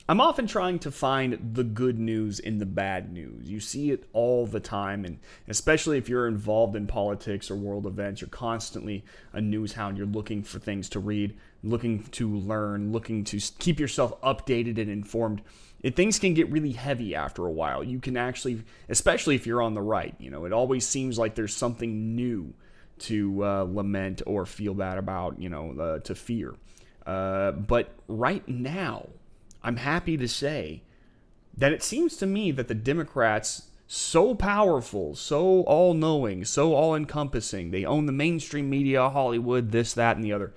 I'm often trying to find the good news in the bad news. You see it all the time, and especially if you're involved in politics or world events, you're constantly a news hound. You're looking for things to read, looking to learn, looking to keep yourself updated and informed. Things can get really heavy after a while. You can actually, especially if you're on the right, it always seems like there's something new to lament or feel bad about, to fear. But right now, I'm happy to say that it seems to me that the Democrats, so powerful, so all knowing, so all encompassing, they own the mainstream media, Hollywood, this, that, and the other.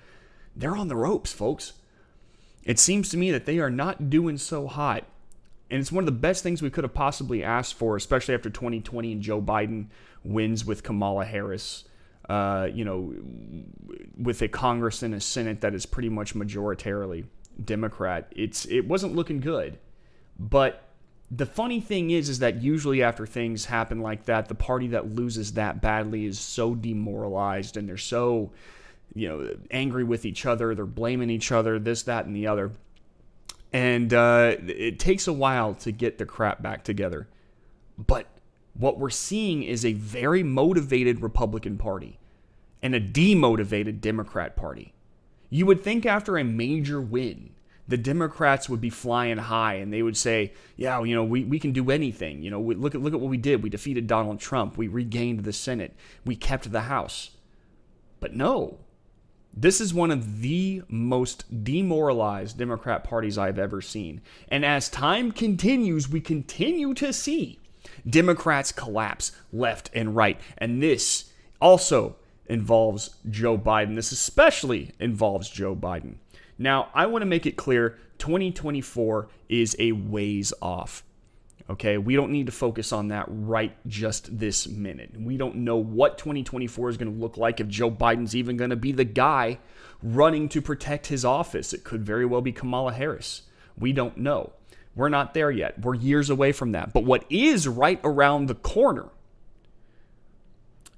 They're on the ropes, folks. It seems to me that they are not doing so hot. And it's one of the best things we could have possibly asked for, especially after 2020 and Joe Biden wins with Kamala Harris, with a Congress and a Senate that is pretty much majoritarily Democrat. It wasn't looking good. But the funny thing is that usually after things happen like that, the party that loses that badly is so demoralized and they're so, angry with each other. They're blaming each other, this, that, and the other. And it takes a while to get the crap back together. But what we're seeing is a very motivated Republican Party and a demotivated Democrat Party. You would think after a major win, the Democrats would be flying high and they would say, yeah, we can do anything. Look at what we did. We defeated Donald Trump. We regained the Senate. We kept the House. But no, this is one of the most demoralized Democrat parties I've ever seen. And as time continues, we continue to see Democrats collapse left and right. And this also involves Joe Biden. This especially involves Joe Biden. Now, I want to make it clear, 2024 is a ways off. Okay, we don't need to focus on that right just this minute. We don't know what 2024 is going to look like, if Joe Biden's even going to be the guy running to protect his office. It could very well be Kamala Harris. We don't know. We're not there yet. We're years away from that. But what is right around the corner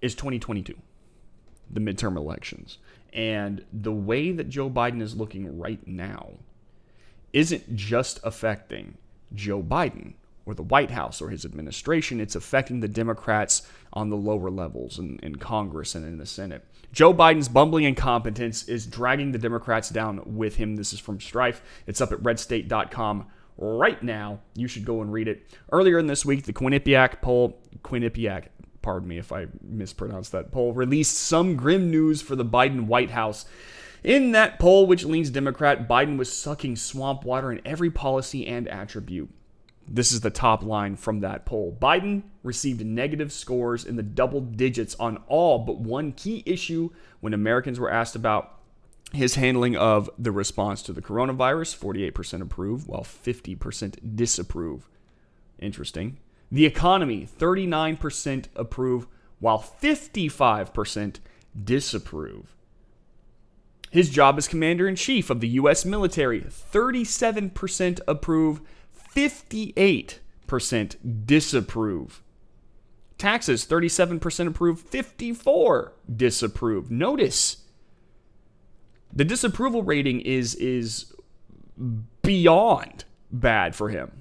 is 2022, the midterm elections. And the way that Joe Biden is looking right now isn't just affecting Joe Biden or the White House or his administration. It's affecting the Democrats on the lower levels in Congress and in the Senate. Joe Biden's bumbling incompetence is dragging the Democrats down with him. This is from Strife. It's up at redstate.com right now. You should go and read it. Earlier in this week, the Quinnipiac, pardon me if I mispronounced that poll, released some grim news for the Biden White House. In that poll, which leans Democrat, Biden was sucking swamp water in every policy and attribute. This is the top line from that poll. Biden received negative scores in the double digits on all but one key issue when Americans were asked about his handling of the response to the coronavirus. 48% approve, while 50% disapprove. Interesting. The economy, 39% approve, while 55% disapprove. His job as commander-in-chief of the U.S. military, 37% approve, 58% disapprove. Taxes, 37% approve, 54% disapprove. Notice, the disapproval rating is beyond bad for him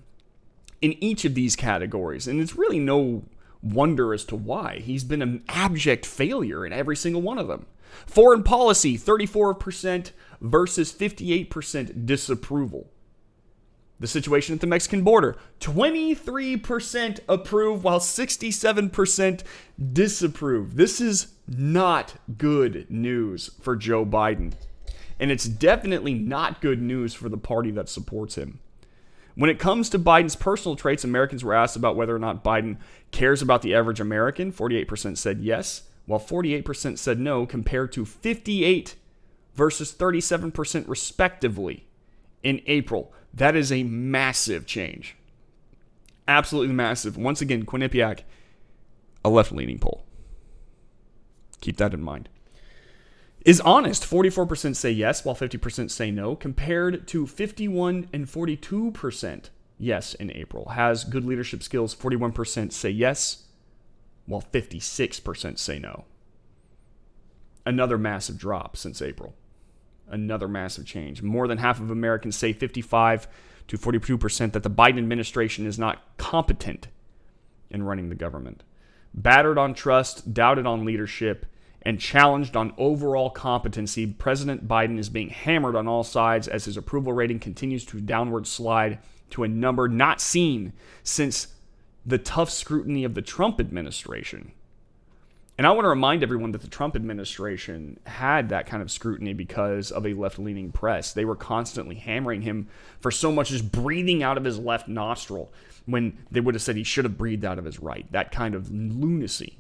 in each of these categories. And it's really no wonder as to why. He's been an abject failure in every single one of them. Foreign policy, 34% versus 58% disapproval. The situation at the Mexican border, 23% approve while 67% disapprove. This is not good news for Joe Biden. And it's definitely not good news for the party that supports him. When it comes to Biden's personal traits, Americans were asked about whether or not Biden cares about the average American. 48% said yes, while 48% said no, compared to 58% versus 37% respectively in April. That is a massive change. Absolutely massive. Once again, Quinnipiac, a left-leaning poll. Keep that in mind. Is honest, 44% say yes, while 50% say no, compared to 51% and 42% yes in April. Has good leadership skills, 41% say yes, while 56% say no. Another massive drop since April. Another massive change. More than half of Americans say 55 to 42% that the Biden administration is not competent in running the government. Battered on trust, doubted on leadership, and challenged on overall competency, President Biden is being hammered on all sides as his approval rating continues to downward slide to a number not seen since the tough scrutiny of the Trump administration. And I want to remind everyone that the Trump administration had that kind of scrutiny because of a left-leaning press. They were constantly hammering him for so much as breathing out of his left nostril when they would have said he should have breathed out of his right. That kind of lunacy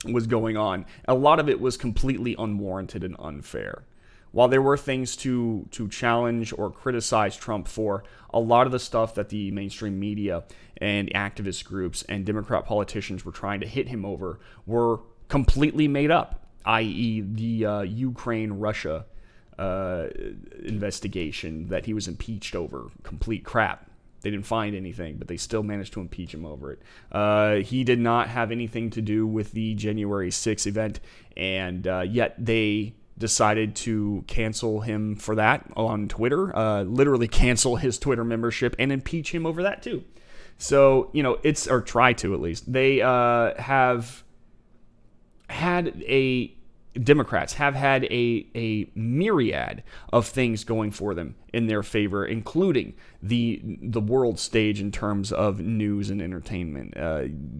was going on. A lot of it was completely unwarranted and unfair. While there were things to challenge or criticize Trump for, a lot of the stuff that the mainstream media and activist groups and Democrat politicians were trying to hit him over were completely made up, i.e. the Ukraine-Russia investigation that he was impeached over. Complete crap. They didn't find anything, but they still managed to impeach him over it. He did not have anything to do with the January 6th event, and yet they decided to cancel him for that on Twitter, literally cancel his Twitter membership and impeach him over that too. So, or try to at least. They Democrats have had a myriad of things going for them in their favor, including the world stage in terms of news and entertainment.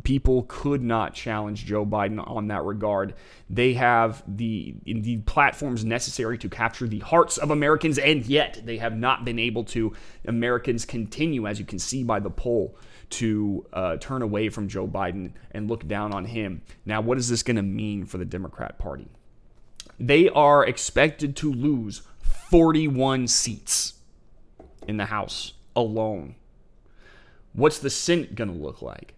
People could not challenge Joe Biden on that regard. They have the platforms necessary to capture the hearts of Americans, and yet they have not been able to. Americans continue, as you can see by the poll, to turn away from Joe Biden and look down on him. Now, what is this going to mean for the Democrat Party? They are expected to lose 41 seats in the House alone. What's the Senate going to look like?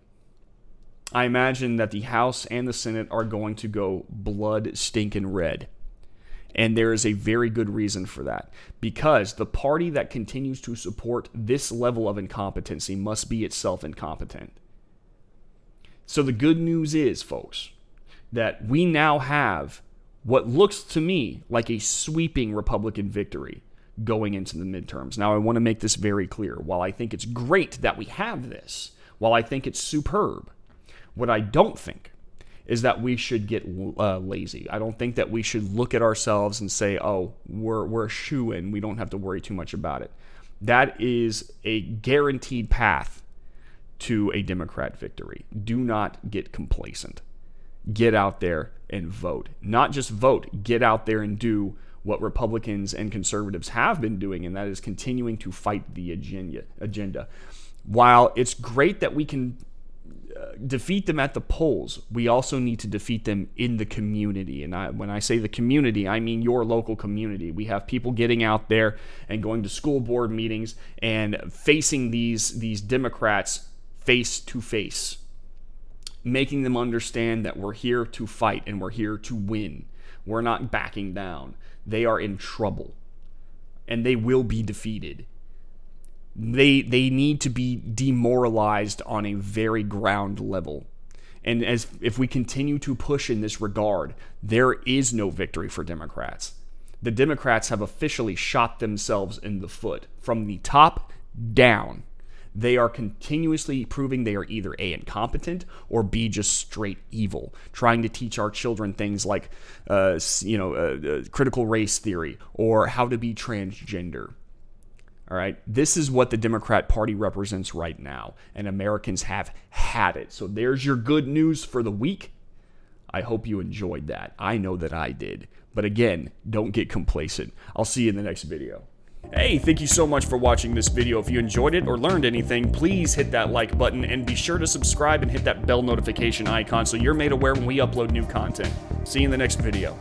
I imagine that the House and the Senate are going to go blood stinking red. And there is a very good reason for that. Because the party that continues to support this level of incompetency must be itself incompetent. So the good news is, folks, that we now have what looks to me like a sweeping Republican victory going into the midterms. Now, I want to make this very clear. While I think it's great that we have this, while I think it's superb, what I don't think is that we should get lazy. I don't think that we should look at ourselves and say, oh, we're a shoo-in. We don't have to worry too much about it. That is a guaranteed path to a Democrat victory. Do not get complacent. Get out there and vote. Not just vote, get out there and do what Republicans and conservatives have been doing, and that is continuing to fight the agenda. While it's great that we can defeat them at the polls, we also need to defeat them in the community. And when I say the community, I mean your local community. We have people getting out there and going to school board meetings and facing these Democrats face to face, making them understand that we're here to fight and we're here to win. We're not backing down. They are in trouble, and they will be defeated. They need to be demoralized on a very ground level. And if we continue to push in this regard, there is no victory for Democrats. The Democrats have officially shot themselves in the foot from the top down. They are continuously proving they are either A, incompetent, or B, just straight evil, trying to teach our children things like critical race theory or how to be transgender. All right, this is what the Democrat Party represents right now, and Americans have had it. So there's your good news for the week. I hope you enjoyed that. I know that I did. But again, don't get complacent. I'll see you in the next video. Hey, thank you so much for watching this video. If you enjoyed it or learned anything, please hit that like button and be sure to subscribe and hit that bell notification icon so you're made aware when we upload new content. See you in the next video.